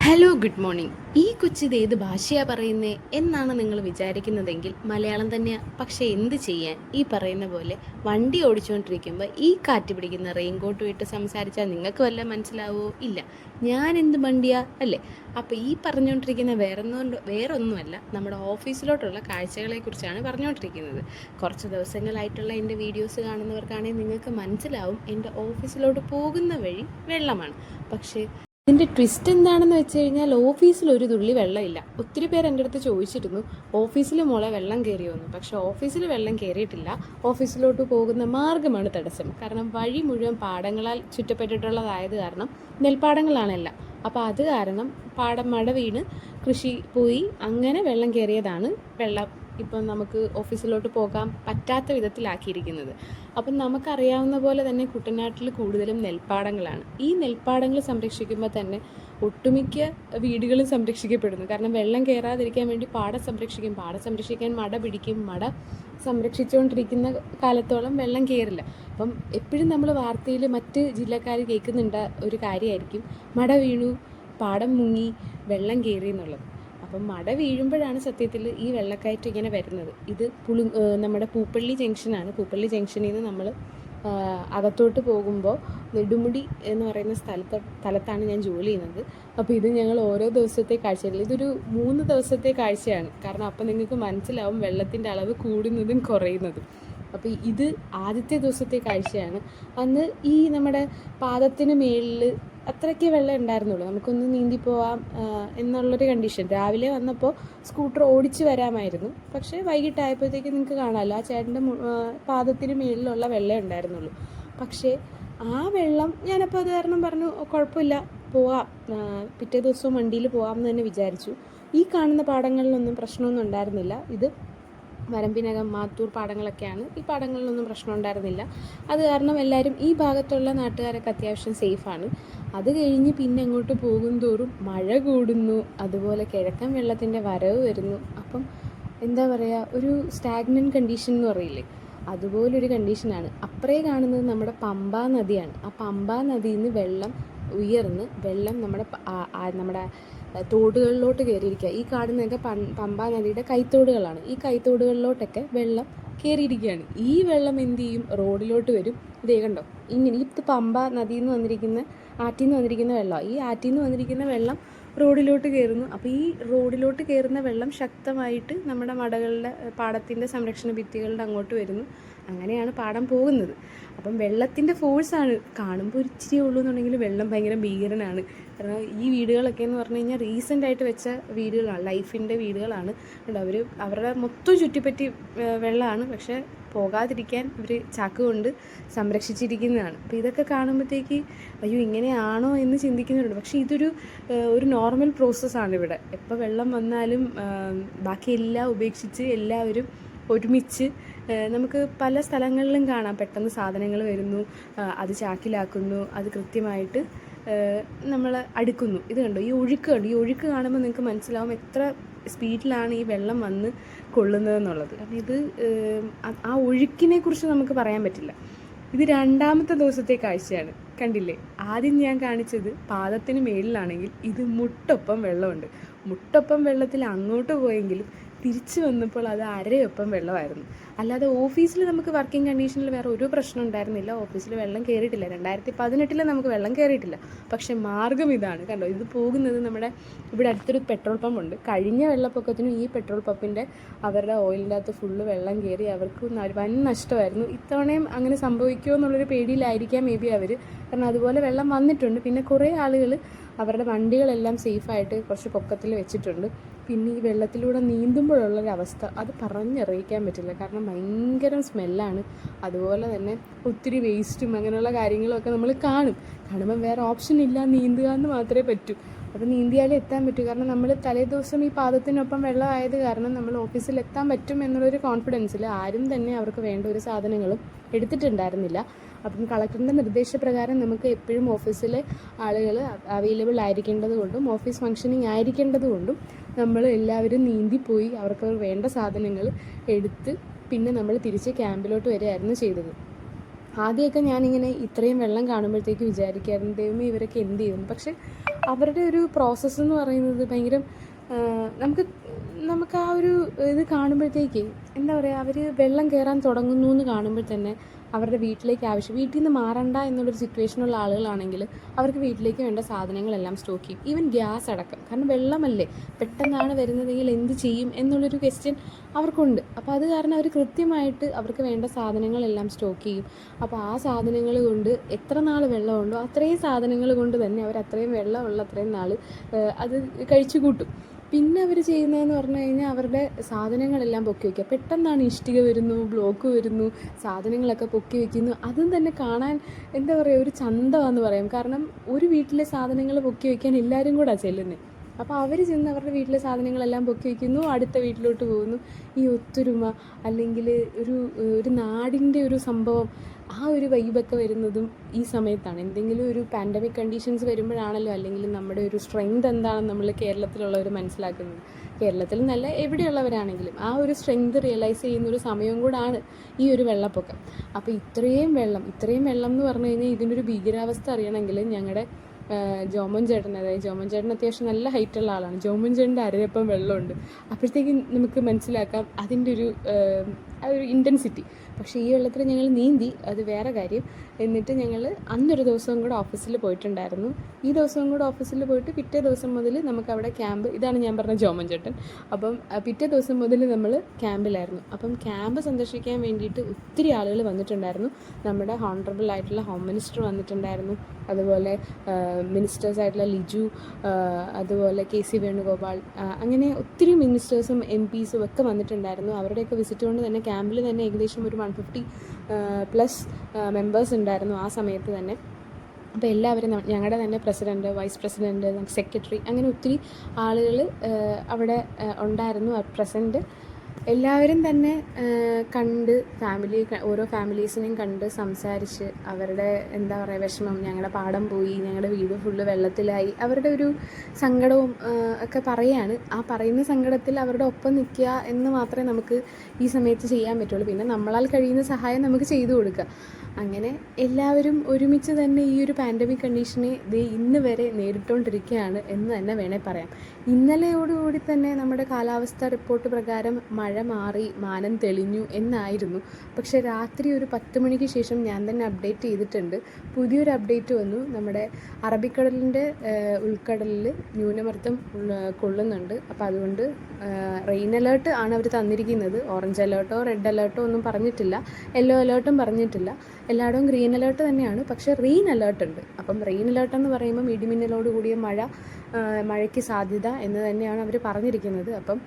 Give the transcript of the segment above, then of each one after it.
Hello good morning. ഈ കൊച്ചിത് ഏത് ഭാഷയാണ് പറയുന്നത് എന്നാണ് നിങ്ങൾ വിചാരിക്കുന്നതെങ്കിൽ മലയാളം തന്നെയാണ്. പക്ഷേ എന്ത് ചെയ്യാൻ, ഈ പറയുന്ന പോലെ വണ്ടി ഓടിച്ചുകൊണ്ടിരിക്കുമ്പോൾ ഈ കാറ്റ് പിടിക്കുന്ന റെയിൻകോട്ട് വിട്ട് സംസാരിച്ചാൽ നിങ്ങൾക്ക് വല്ല മനസ്സിലാവുമോ? ഇല്ല. ഞാൻ എന്ത് വണ്ടിയാ അല്ലേ? അപ്പോൾ ഈ പറഞ്ഞുകൊണ്ടിരിക്കുന്ന വേറൊന്നുമല്ല, നമ്മുടെ ഓഫീസിലോട്ടുള്ള കാഴ്ചകളെക്കുറിച്ചാണ് പറഞ്ഞുകൊണ്ടിരിക്കുന്നത്. കുറച്ച് ദിവസങ്ങളായിട്ടുള്ള എൻ്റെ വീഡിയോസ് കാണുന്നവർക്കാണെങ്കിൽ നിങ്ങൾക്ക് മനസ്സിലാവും എൻ്റെ ഓഫീസിലോട്ട് പോകുന്ന വഴി വെള്ളമാണ്. പക്ഷേ ഇതിൻ്റെ ട്വിസ്റ്റ് എന്താണെന്ന് വെച്ച് കഴിഞ്ഞാൽ ഓഫീസിൽ ഒരു തുള്ളി വെള്ളമില്ല. ഒത്തിരി പേര് എൻ്റെ അടുത്ത് ചോദിച്ചിരുന്നു ഓഫീസിൽ മോളെ വെള്ളം കയറിയോന്ന്. പക്ഷേ ഓഫീസിൽ വെള്ളം കയറിയിട്ടില്ല. ഓഫീസിലോട്ട് പോകുന്ന മാർഗ്ഗമാണ് തടസ്സം. കാരണം വഴി മുഴുവൻ പാടങ്ങളാൽ ചുറ്റപ്പെട്ടിട്ടുള്ളതായത് കാരണം നെൽപ്പാടങ്ങളാണെല്ലാം. അപ്പോൾ അത് കാരണം മഴ വീണ് കൃഷി പോയി അങ്ങനെ വെള്ളം കയറിയതാണ് വെള്ളം ഇപ്പം നമുക്ക് ഓഫീസിലോട്ട് പോകാൻ പറ്റാത്ത വിധത്തിലാക്കിയിരിക്കുന്നത്. അപ്പം നമുക്കറിയാവുന്ന പോലെ തന്നെ കുട്ടനാട്ടിൽ കൂടുതലും നെൽപ്പാടങ്ങളാണ്. ഈ നെൽപ്പാടങ്ങൾ സംരക്ഷിക്കുമ്പോൾ തന്നെ ഒട്ടുമിക്ക വീടുകളും സംരക്ഷിക്കപ്പെടുന്നു. കാരണം വെള്ളം കയറാതിരിക്കാൻ വേണ്ടി പാടം സംരക്ഷിക്കും. പാടം സംരക്ഷിക്കാൻ മട പിടിക്കും. മട സംരക്ഷിച്ചുകൊണ്ടിരിക്കുന്ന കാലത്തോളം വെള്ളം കയറില്ല. അപ്പം എപ്പോഴും നമ്മൾ വാർത്തയിൽ മറ്റ് ജില്ലക്കാർ കേൾക്കുന്നുണ്ട ഒരു കാര്യമായിരിക്കും മട വീണു, പാടം മുങ്ങി, വെള്ളം കയറി എന്നുള്ളത്. അപ്പം മട വീഴുമ്പോഴാണ് സത്യത്തിൽ ഈ വെള്ളക്കയറ്റം ഇങ്ങനെ വരുന്നത്. ഇത് നമ്മുടെ പൂപ്പള്ളി ജംഗ്ഷനാണ്. പൂപ്പള്ളി ജംഗ്ഷനിൽ നിന്ന് നമ്മൾ അകത്തോട്ട് പോകുമ്പോൾ നെടുമുടി എന്ന് പറയുന്ന സ്ഥലത്താണ് ഞാൻ ജോലി ചെയ്യുന്നത്. അപ്പോൾ ഇത് ഞങ്ങൾ ഓരോ ദിവസത്തെ കാഴ്ചകളിൽ ഇതൊരു 3 ദിവസത്തെ കാഴ്ചയാണ്. കാരണം അപ്പം നിങ്ങൾക്ക് മനസ്സിലാവും വെള്ളത്തിൻ്റെ അളവ് കൂടുന്നതും കുറയുന്നതും. അപ്പോൾ ഇത് ആദ്യത്തെ ദിവസത്തെ കാഴ്ചയാണ്. അന്ന് ഈ നമ്മുടെ പാദത്തിന് മേളിൽ അത്രയ്ക്ക് വെള്ളം ഉണ്ടായിരുന്നുള്ളൂ, നമുക്കൊന്ന് നീന്തി പോവാം എന്നുള്ളൊരു കണ്ടീഷൻ. രാവിലെ വന്നപ്പോൾ സ്കൂട്ടർ ഓടിച്ച് വരാമായിരുന്നു. പക്ഷേ വൈകിട്ടായപ്പോഴത്തേക്ക് നിങ്ങൾക്ക് കാണാമല്ലോ ആ ചേട്ടൻ്റെ പാദത്തിന് മേളിലുള്ള വെള്ളം ഉണ്ടായിരുന്നുള്ളൂ. പക്ഷേ ആ വെള്ളം ഞാനപ്പോൾ അത് കാരണം പറഞ്ഞു കുഴപ്പമില്ല പോവാം, പിറ്റേ ദിവസവും വണ്ടിയിൽ പോകാമെന്ന് തന്നെ വിചാരിച്ചു. ഈ കാണുന്ന പാടങ്ങളിലൊന്നും പ്രശ്നമൊന്നും ഉണ്ടായിരുന്നില്ല. ഇത് വരമ്പിനകം മാത്തൂർ പാടങ്ങളൊക്കെയാണ്. ഈ പാടങ്ങളിലൊന്നും പ്രശ്നം ഉണ്ടായിരുന്നില്ല. അത് കാരണം എല്ലാവരും ഈ ഭാഗത്തുള്ള നാട്ടുകാരൊക്കെ അത്യാവശ്യം സേഫാണ്. അത് കഴിഞ്ഞ് പിന്നെ അങ്ങോട്ട് പോകും തോറും മഴ കൂടുന്നു, അതുപോലെ കിഴക്കൻ വെള്ളത്തിൻ്റെ വരവ് വരുന്നു. അപ്പം എന്താ പറയുക, ഒരു സ്റ്റാഗ്നൻ്റ് കണ്ടീഷൻ എന്ന് പറയില്ലേ, അതുപോലൊരു കണ്ടീഷനാണ്. അപ്പുറേ കാണുന്നത് നമ്മുടെ പമ്പാ നദിയാണ്. ആ പമ്പാ നദിയിൽ നിന്ന് വെള്ളം ഉയർന്ന് വെള്ളം നമ്മുടെ തോടുകളിലോട്ട് കയറിയിരിക്കുക. ഈ കാണുന്നതൊക്കെ പമ്പാ നദിയുടെ കൈത്തോടുകളാണ്. ഈ കൈത്തോടുകളിലോട്ടൊക്കെ വെള്ളം കയറിയിരിക്കുകയാണ്. ഈ വെള്ളം എന്ത് ചെയ്യും, റോഡിലോട്ട് വരും. ഇതേ കണ്ടോ, ഇങ്ങനെ ഇത് പമ്പാ നദിയിൽ നിന്ന് വന്നിരിക്കുന്ന ആറ്റിൽ നിന്ന് വന്നിരിക്കുന്ന വെള്ളം. ഈ ആറ്റിൽ നിന്ന് വന്നിരിക്കുന്ന വെള്ളം റോഡിലോട്ട് കയറുന്നു. അപ്പോൾ ഈ റോഡിലോട്ട് കയറുന്ന വെള്ളം ശക്തമായിട്ട് നമ്മുടെ മടകളുടെ പാടത്തിൻ്റെ സംരക്ഷണ ഭിത്തികളുടെ അങ്ങോട്ട് വരുന്നു. അങ്ങനെയാണ് പാടം പോകുന്നത്. അപ്പം വെള്ളത്തിൻ്റെ ഫോഴ്സാണ്. കാണുമ്പോൾ ഒരു ഇച്ചിരി ഉള്ളൂ എന്നുണ്ടെങ്കിൽ വെള്ളം ഭയങ്കര ഭീകരനാണ്. കാരണം ഈ വീടുകളൊക്കെ എന്ന് പറഞ്ഞു കഴിഞ്ഞാൽ റീസെൻ്റായിട്ട് വെച്ച വീടുകളാണ്, ലൈഫിൻ്റെ വീടുകളാണ്. അവരുടെ മൊത്തം ചുറ്റിപ്പറ്റി വെള്ളമാണ്. പക്ഷേ പോകാതിരിക്കാൻ ഇവർ ചാക്ക് കൊണ്ട് സംരക്ഷിച്ചിരിക്കുന്നതാണ്. അപ്പോൾ ഇതൊക്കെ കാണുമ്പോഴത്തേക്ക് അയ്യോ ഇങ്ങനെയാണോ എന്ന് ചിന്തിക്കുന്നുണ്ട്. പക്ഷേ ഇതൊരു നോർമൽ പ്രോസസ്സാണ് ഇവിടെ. എപ്പോൾ വെള്ളം വന്നാലും ബാക്കി എല്ലാം ഉപേക്ഷിച്ച് എല്ലാവരും ഒരുമിച്ച് നമുക്ക് പല സ്ഥലങ്ങളിലും കാണാം. പെട്ടെന്ന് സാധനങ്ങൾ വരുന്നു, അത് ചാക്കിലാക്കുന്നു, അത് കൃത്യമായിട്ട് നമ്മൾ അടുക്കുന്നു. ഇത് കണ്ടോ, ഈ ഒഴുക്ക് കാണുമ്പോൾ നിങ്ങൾക്ക് മനസ്സിലാവും എത്ര സ്പീഡിലാണ് ഈ വെള്ളം വന്ന് കൊള്ളുന്നതെന്നുള്ളത്. കാരണം ഇത് ആ ഒഴുക്കിനെ കുറിച്ച് നമുക്ക് പറയാൻ പറ്റില്ല. ഇത് 2ാമത്തെ ദിവസത്തെ കാഴ്ചയാണ്. കണ്ടില്ലേ, ആദ്യം ഞാൻ കാണിച്ചത് പാദത്തിന് മേളിലാണെങ്കിൽ ഇത് മുട്ടൊപ്പം വെള്ളമുണ്ട്. മുട്ടൊപ്പം വെള്ളത്തിൽ അങ്ങോട്ട് പോയെങ്കിലും തിരിച്ചു വന്നപ്പോൾ അത് അരയൊപ്പം വെള്ളമായിരുന്നു. അല്ലാതെ ഓഫീസിൽ നമുക്ക് വർക്കിംഗ് കണ്ടീഷനിൽ വേറെ ഒരു പ്രശ്നം ഉണ്ടായിരുന്നില്ല. ഓഫീസിൽ വെള്ളം കയറിയിട്ടില്ല. 2018 നമുക്ക് വെള്ളം കയറിയിട്ടില്ല. പക്ഷേ മാർഗ്ഗം ഇതാണ്. കണ്ടോ, ഇത് പോകുന്നത് നമ്മുടെ ഇവിടെ അടുത്തൊരു പെട്രോൾ പമ്പുണ്ട്. കഴിഞ്ഞ വെള്ളപ്പൊക്കത്തിനും ഈ പെട്രോൾ പമ്പിൻ്റെ അവരുടെ ഓയിലിൻ്റെ അകത്ത് ഫുള്ള് വെള്ളം കയറി അവർക്ക് വൻ നഷ്ടമായിരുന്നു. ഇത്തവണയും അങ്ങനെ സംഭവിക്കുമോ എന്നുള്ളൊരു പേടിയിലായിരിക്കാം മേ ബി അവർ. കാരണം അതുപോലെ വെള്ളം വന്നിട്ടുണ്ട്. പിന്നെ കുറേ ആളുകൾ അവരുടെ വണ്ടികളെല്ലാം സേഫായിട്ട് കുറച്ച് പൊക്കത്തിൽ വെച്ചിട്ടുണ്ട്. പിന്നെ ഈ വെള്ളത്തിലൂടെ നീന്തുമ്പോഴുള്ളൊരവസ്ഥ അത് പറഞ്ഞറിയിക്കാൻ പറ്റില്ല. കാരണം ഭയങ്കര സ്മെല്ലാണ്. അതുപോലെ തന്നെ ഒത്തിരി വേസ്റ്റും അങ്ങനെയുള്ള കാര്യങ്ങളൊക്കെ നമ്മൾ കാണുമ്പോൾ വേറെ ഓപ്ഷൻ ഇല്ല, നീന്തുക എന്ന് മാത്രമേ പറ്റൂ. അപ്പോൾ നീന്തിയാലേ എത്താൻ പറ്റൂ. കാരണം നമ്മൾ തലേ ദിവസം ഈ പാദത്തിനൊപ്പം വെള്ളമായത് കാരണം നമ്മൾ ഓഫീസിൽ എത്താൻ പറ്റും എന്നുള്ളൊരു കോൺഫിഡൻസിൽ ആരും തന്നെ അവർക്ക് വേണ്ട ഒരു സാധനങ്ങളും എടുത്തിട്ടുണ്ടായിരുന്നില്ല. അപ്പം കളക്ടറിൻ്റെ നിർദ്ദേശപ്രകാരം നമുക്ക് എപ്പോഴും ഓഫീസിലെ ആളുകൾ അവൈലബിൾ ആയിരിക്കേണ്ടത് കൊണ്ടും ഓഫീസ് ഫങ്ഷനിങ് ആയിരിക്കേണ്ടത് കൊണ്ടും നമ്മൾ എല്ലാവരും നീന്തിപ്പോയി അവർക്ക് വേണ്ട സാധനങ്ങൾ എടുത്ത് പിന്നെ നമ്മൾ തിരിച്ച് ക്യാമ്പിലോട്ട് വരികയായിരുന്നു ചെയ്തത്. ആദ്യമൊക്കെ ഞാനിങ്ങനെ ഇത്രയും വെള്ളം കാണുമ്പോഴത്തേക്ക് വിചാരിക്കായിരുന്നു ദൈവമേ ഇവരൊക്കെ എന്ത് ചെയ്യുന്നു. പക്ഷെ അവരുടെ ഒരു പ്രോസസ്സ് എന്ന് പറയുന്നത് ഭയങ്കര നമുക്ക് നമുക്ക് ആ ഒരു ഇത് കാണുമ്പോഴത്തേക്ക് എന്താ പറയുക, അവർ വെള്ളം കയറാൻ തുടങ്ങുന്നു എന്ന് കാണുമ്പോൾ തന്നെ അവരുടെ വീട്ടിലേക്ക് വീട്ടിൽ നിന്ന് മാറണ്ട എന്നുള്ളൊരു സിറ്റുവേഷനുള്ള ആളുകളാണെങ്കിൽ അവർക്ക് വീട്ടിലേക്ക് വേണ്ട സാധനങ്ങളെല്ലാം സ്റ്റോക്ക് ചെയ്യും. ഈവൻ ഗ്യാസ് അടക്കം. കാരണം വെള്ളമല്ലേ, പെട്ടെന്നാണ് വരുന്നതെങ്കിൽ എന്ത് ചെയ്യും എന്നുള്ളൊരു ക്വസ്റ്റ്യൻ അവർക്കുണ്ട്. അപ്പോൾ അത് കാരണം അവർ കൃത്യമായിട്ട് അവർക്ക് വേണ്ട സാധനങ്ങളെല്ലാം സ്റ്റോക്ക് ചെയ്യും. അപ്പോൾ ആ സാധനങ്ങൾ കൊണ്ട് എത്ര നാൾ വെള്ളമുണ്ടോ അത്രയും സാധനങ്ങൾ കൊണ്ട് തന്നെ അവർ അത്രയും വെള്ളമുള്ള അത്രയും നാൾ അത് കഴിച്ചു കൂട്ടും. പിന്നെ അവർ ചെയ്യുന്നതെന്ന് പറഞ്ഞു കഴിഞ്ഞാൽ അവരുടെ സാധനങ്ങളെല്ലാം പൊക്കി വയ്ക്കുക. പെട്ടെന്നാണ് ഇഷ്ടിക വരുന്നു, ബ്ലോക്ക് വരുന്നു, സാധനങ്ങളൊക്കെ പൊക്കി വയ്ക്കുന്നു. അതും തന്നെ കാണാൻ എന്താ പറയുക, ഒരു ചന്തമാണെന്ന് പറയാം. കാരണം ഒരു വീട്ടിലെ സാധനങ്ങൾ പൊക്കി വയ്ക്കാൻ എല്ലാവരും കൂടെ ചെല്ലുന്നത്. അപ്പോൾ അവർ ചെന്ന് അവരുടെ വീട്ടിലെ സാധനങ്ങളെല്ലാം പൊക്കി വയ്ക്കുന്നു, അടുത്ത വീട്ടിലോട്ട് പോകുന്നു. ഈ ഒത്തൊരുമ അല്ലെങ്കിൽ ഒരു നാടിൻ്റെ ഒരു സംഭവം, ആ ഒരു വൈബൊക്കെ വരുന്നതും ഈ സമയത്താണ്. എന്തെങ്കിലും ഒരു പാൻഡമിക് കണ്ടീഷൻസ് വരുമ്പോഴാണല്ലോ അല്ലെങ്കിൽ നമ്മുടെ ഒരു സ്ട്രെങ്ത് എന്താണെന്ന് നമ്മൾ കേരളത്തിലുള്ളവർ മനസ്സിലാക്കുന്നത്. കേരളത്തിൽ നല്ല എവിടെയുള്ളവരാണെങ്കിലും ആ ഒരു സ്ട്രെങ്ത് റിയലൈസ് ചെയ്യുന്നൊരു സമയവും കൂടാണ് ഈ ഒരു വെള്ളപ്പൊക്കം. അപ്പോൾ ഇത്രയും വെള്ളം എന്ന് പറഞ്ഞു കഴിഞ്ഞാൽ ഇതിൻ്റെ ഒരു ഭീകരാവസ്ഥ അറിയണമെങ്കിൽ ഞങ്ങളുടെ ജോമോൻ ചേട്ടൻ, അതായത് ജോമോൻ ചേട്ടൻ അത്യാവശ്യം നല്ല ഹൈറ്റുള്ള ആളാണ്. ജോമോൻ ചേട്ടൻ്റെ അരയപ്പം വെള്ളമുണ്ട്. അപ്പോഴത്തേക്കും നമുക്ക് മനസ്സിലാക്കാം അതിൻ്റെ ഒരു ഇൻറ്റൻസിറ്റി. പക്ഷേ ഈ വെള്ളത്തിൽ ഞങ്ങൾ നീന്തി, അത് വേറെ കാര്യം. എന്നിട്ട് ഞങ്ങൾ അന്നൊരു ദിവസവും കൂടെ ഓഫീസിൽ പോയിട്ടുണ്ടായിരുന്നു. ഈ ദിവസവും കൂടെ ഓഫീസിൽ പോയിട്ട് പിറ്റേ ദിവസം മുതൽ നമുക്കവിടെ ക്യാമ്പ്, ഇതാണ് ഞാൻ പറഞ്ഞ ജോമോൻ ചേട്ടൻ. അപ്പം പിറ്റേ ദിവസം മുതൽ നമ്മൾ ക്യാമ്പിലായിരുന്നു. അപ്പം ക്യാമ്പ് സന്ദർശിക്കാൻ വേണ്ടിയിട്ട് ഒത്തിരി ആളുകൾ വന്നിട്ടുണ്ടായിരുന്നു. നമ്മുടെ ഹോണറബിൾ ആയിട്ടുള്ള ഹോം മിനിസ്റ്റർ വന്നിട്ടുണ്ടായിരുന്നു. അതുപോലെ മിനിസ്റ്റേഴ്സായിട്ടുള്ള ലിജു, അതുപോലെ KC വേണുഗോപാൽ, അങ്ങനെ ഒത്തിരി മിനിസ്റ്റേഴ്സും MPസും ഒക്കെ വന്നിട്ടുണ്ടായിരുന്നു. അവരുടെയൊക്കെ വിസിറ്റ് കൊണ്ട് തന്നെ ക്യാമ്പിൽ തന്നെ ഏകദേശം ഒരു 150+ മെമ്പേഴ്സ് ഉണ്ടായിരുന്നു ആ സമയത്ത് തന്നെ. അപ്പോൾ എല്ലാവരും ഞങ്ങളുടെ തന്നെ പ്രസിഡൻറ്റ്, വൈസ് പ്രസിഡൻറ്റ്, സെക്രട്ടറി, അങ്ങനെ ഒത്തിരി ആളുകൾ അവിടെ ഉണ്ടായിരുന്നു പ്രസൻറ്റ്. എല്ലാവരും തന്നെ കണ്ട് ഓരോ ഫാമിലീസിനെയും കണ്ട് സംസാരിച്ച് അവരുടെ എന്താ പറയുക വിഷമം, ഞങ്ങളുടെ പാടം പോയി, ഞങ്ങളുടെ വീട് ഫുള്ള് വെള്ളത്തിലായി, അവരുടെ ഒരു സങ്കടവും ഒക്കെ പറയുകയാണ്. ആ പറയുന്ന സങ്കടത്തിൽ അവരുടെ ഒപ്പം നിൽക്കുക എന്ന് മാത്രമേ നമുക്ക് ഈ സമയത്ത് ചെയ്യാൻ പറ്റുള്ളൂ. പിന്നെ നമ്മളാൽ കഴിയുന്ന സഹായം നമുക്ക് ചെയ്തു കൊടുക്കുക. അങ്ങനെ എല്ലാവരും ഒരുമിച്ച് തന്നെ ഈ ഒരു പാൻഡമിക് കണ്ടീഷനെ ഇന്ന് വരെ നേരിട്ടുകൊണ്ടിരിക്കുകയാണ് എന്ന് തന്നെ വേണേൽ പറയാം. ഇന്നലെയോടുകൂടി തന്നെ നമ്മുടെ കാലാവസ്ഥ റിപ്പോർട്ട് പ്രകാരം മഴ മാറി, മാനം തെളിഞ്ഞു എന്നായിരുന്നു. പക്ഷേ രാത്രി ഒരു 10 മണിക്ക് ശേഷം ഞാൻ തന്നെ അപ്ഡേറ്റ് ചെയ്തിട്ടുണ്ട്. പുതിയൊരു അപ്ഡേറ്റ് വന്നു. നമ്മുടെ അറബിക്കടലിൻ്റെ ഉൾക്കടലിൽ ന്യൂനമർദ്ദം കൊള്ളുന്നുണ്ട്. അപ്പോൾ അതുകൊണ്ട് റെയിൻ അലേർട്ട് ആണ് അവർ തന്നിരിക്കുന്നത്. ഓറഞ്ച് അലേർട്ടോ റെഡ് അലേർട്ടോ ഒന്നും പറഞ്ഞിട്ടില്ല, യെല്ലോ അലേർട്ടും പറഞ്ഞിട്ടില്ല. എല്ലായിടവും ഗ്രീൻ അലേർട്ട് തന്നെയാണ്. പക്ഷേ റെയിൻ അലേർട്ട് ഉണ്ട്. അപ്പം റെയിൻ അലേർട്ട് എന്ന് പറയുമ്പം ഇടിമിന്നലോട് കൂടിയ മഴയ്ക്ക് സാധ്യത എന്ന് തന്നെയാണ് അവർ പറഞ്ഞിരിക്കുന്നത്. അപ്പം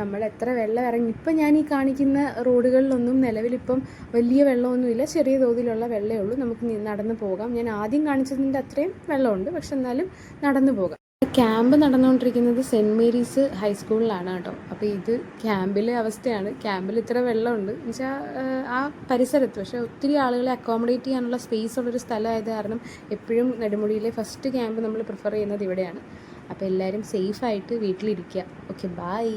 നമ്മൾ എത്ര വെള്ളം ഇറങ്ങി, ഇപ്പം ഞാൻ ഈ കാണിക്കുന്ന റോഡുകളിലൊന്നും നിലവിലിപ്പം വലിയ വെള്ളമൊന്നുമില്ല, ചെറിയ തോതിലുള്ള വെള്ളമേ ഉള്ളൂ. നമുക്ക് നടന്നു പോകാം. ഞാൻ ആദ്യം കാണിച്ചതിൻ്റെ അത്രയും വെള്ളമുണ്ട്, പക്ഷെ എന്നാലും നടന്നു പോകാം. ക്യാമ്പ് നടന്നുകൊണ്ടിരിക്കുന്നത് സെൻറ്റ് മേരീസ് ഹൈസ്കൂളിലാണ് കേട്ടോ. അപ്പോൾ ഇത് ക്യാമ്പിലെ അവസ്ഥയാണ്. ക്യാമ്പിൽ ഇത്ര വെള്ളമുണ്ട് എന്ന് വെച്ചാൽ ആ പരിസരത്ത്, പക്ഷേ ഒത്തിരി ആളുകളെ അക്കോമഡേറ്റ് ചെയ്യാനുള്ള സ്പേസ് ഉള്ളൊരു സ്ഥലമായത് കാരണം എപ്പോഴും നെടുമുടിയിലെ ഫസ്റ്റ് ക്യാമ്പ് നമ്മൾ പ്രിഫർ ചെയ്യുന്നത് ഇവിടെയാണ്. അപ്പോൾ എല്ലാവരും സേഫായിട്ട് വീട്ടിലിരിക്കുക. Okay, by.